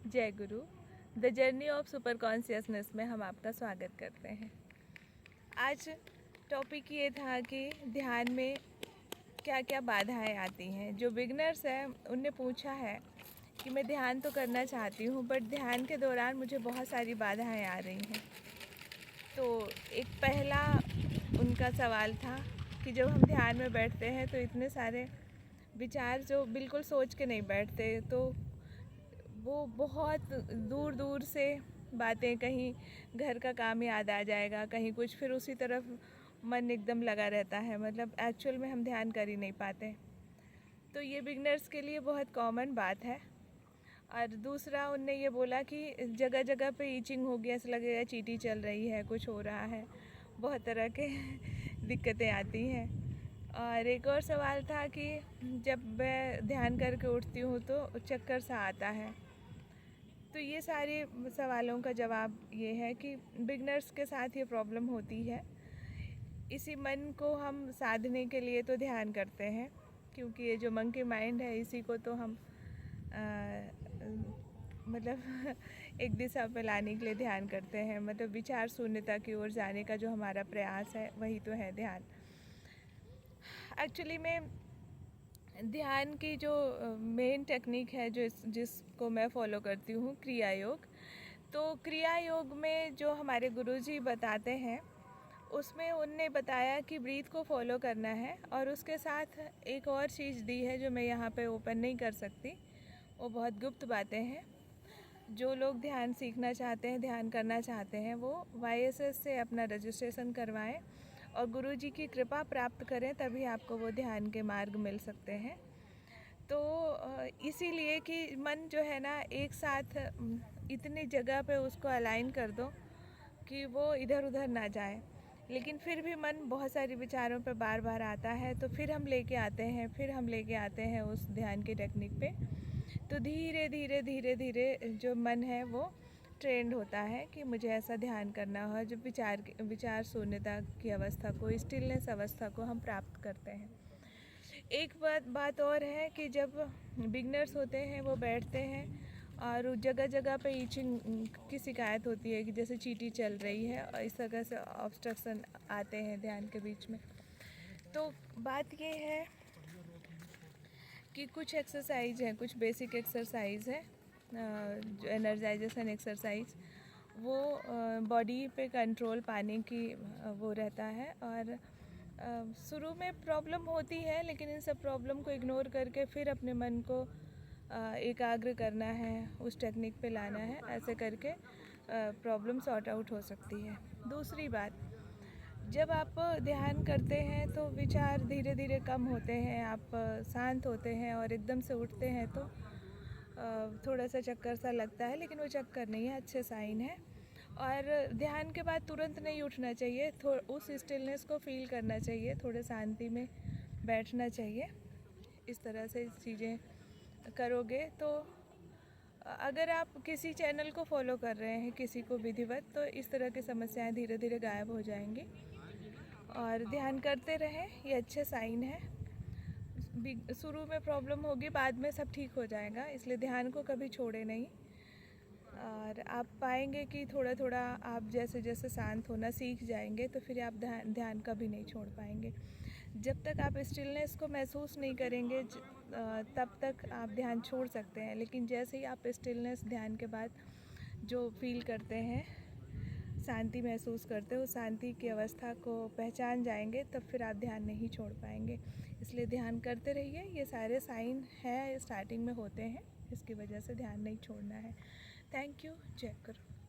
जय गुरु। The journey of super consciousness में हम आपका स्वागत करते हैं। आज टॉपिक ये था कि ध्यान में क्या क्या बाधाएं आती हैं। जो बिगनर्स हैं उनने पूछा है कि मैं ध्यान तो करना चाहती हूँ बट ध्यान के दौरान मुझे बहुत सारी बाधाएं आ रही हैं। तो एक पहला उनका सवाल था कि जब हम ध्यान में बैठते हैं तो इतने सारे विचार जो बिल्कुल सोच के नहीं बैठते, तो वो बहुत दूर दूर से बातें, कहीं घर का काम याद आ जाएगा, कहीं कुछ, फिर उसी तरफ मन एकदम लगा रहता है। मतलब एक्चुअल में हम ध्यान कर ही नहीं पाते। तो ये बिगनर्स के लिए बहुत कॉमन बात है। और दूसरा उनने ये बोला कि जगह जगह पे ईचिंग हो गया, ऐसा लगेगा चींटी चल रही है, कुछ हो रहा है, बहुत तरह के दिक्कतें आती हैं। और एक और सवाल था कि जब मैं ध्यान करके उठती हूँ तो चक्कर सा आता है। तो ये सारे सवालों का जवाब ये है कि बिगनर्स के साथ ये प्रॉब्लम होती है। इसी मन को हम साधने के लिए तो ध्यान करते हैं, क्योंकि ये जो मंकी माइंड है इसी को तो हम मतलब एक दिशा पे लाने के लिए ध्यान करते हैं। मतलब विचार शून्यता की ओर जाने का जो हमारा प्रयास है वही तो है ध्यान। एक्चुअली में ध्यान की जो मेन टेक्निक है जिसको मैं फॉलो करती हूँ, क्रिया योग। तो क्रिया योग में जो हमारे गुरुजी बताते हैं उसमें उनने बताया कि ब्रीथ को फॉलो करना है, और उसके साथ एक और चीज़ दी है जो मैं यहाँ पे ओपन नहीं कर सकती, वो बहुत गुप्त बातें हैं। जो लोग ध्यान सीखना चाहते हैं, ध्यान करना चाहते हैं, वो YSS से अपना रजिस्ट्रेशन करवाएं और गुरुजी की कृपा प्राप्त करें, तभी आपको वो ध्यान के मार्ग मिल सकते हैं। तो इसीलिए कि मन जो है ना, एक साथ इतनी जगह पे उसको अलाइन कर दो कि वो इधर उधर ना जाए। लेकिन फिर भी मन बहुत सारे विचारों पे बार बार आता है, तो फिर हम लेके आते हैं उस ध्यान की टेक्निक पे। तो धीरे धीरे धीरे धीरे जो मन है वो ट्रेंड होता है कि मुझे ऐसा ध्यान करना हो। जब विचार शून्यता की अवस्था को, स्टिलनेस अवस्था को हम प्राप्त करते हैं। एक बात और है कि जब बिगनर्स होते हैं वो बैठते हैं और जगह जगह पे ईचिंग की शिकायत होती है कि जैसे चींटी चल रही है, और इस तरह से ऑब्स्ट्रक्शन आते हैं ध्यान के बीच में। तो बात ये है कि कुछ एक्सरसाइज है, कुछ बेसिक एक्सरसाइज है, जो एनर्जाइजेशन एक्सरसाइज, वो बॉडी पे कंट्रोल पाने की वो रहता है। और शुरू में प्रॉब्लम होती है, लेकिन इन सब प्रॉब्लम को इग्नोर करके फिर अपने मन को एकाग्र करना है, उस टेक्निक पे लाना है। ऐसे करके प्रॉब्लम सॉर्ट आउट हो सकती है। दूसरी बात, जब आप ध्यान करते हैं तो विचार धीरे धीरे कम होते हैं, आप शांत होते हैं और एकदम से उठते हैं तो थोड़ा सा चक्कर सा लगता है, लेकिन वो चक्कर नहीं है, अच्छे साइन है। और ध्यान के बाद तुरंत नहीं उठना चाहिए, उस स्टिलनेस को फील करना चाहिए, थोड़े शांति में बैठना चाहिए। इस तरह से चीज़ें करोगे तो अगर आप किसी चैनल को फॉलो कर रहे हैं, किसी को विधिवत, तो इस तरह की समस्याएं धीरे धीरे गायब हो जाएंगी। और ध्यान करते रहें, ये अच्छे साइन है। शुरू में प्रॉब्लम होगी, बाद में सब ठीक हो जाएगा, इसलिए ध्यान को कभी छोड़े नहीं। और आप पाएंगे कि थोड़ा थोड़ा आप जैसे जैसे शांत होना सीख जाएंगे तो फिर आप ध्यान कभी नहीं छोड़ पाएंगे। जब तक आप स्टिलनेस को महसूस नहीं करेंगे तब तक आप ध्यान छोड़ सकते हैं, लेकिन जैसे ही आप स्टिलनेस ध्यान के बाद जो फील करते हैं, शांति महसूस करते हो, शांति की अवस्था को पहचान जाएंगे, तब फिर आप ध्यान नहीं छोड़ पाएंगे। इसलिए ध्यान करते रहिए, ये सारे साइन है स्टार्टिंग में होते हैं, इसकी वजह से ध्यान नहीं छोड़ना है। Thank you. जय गुरु।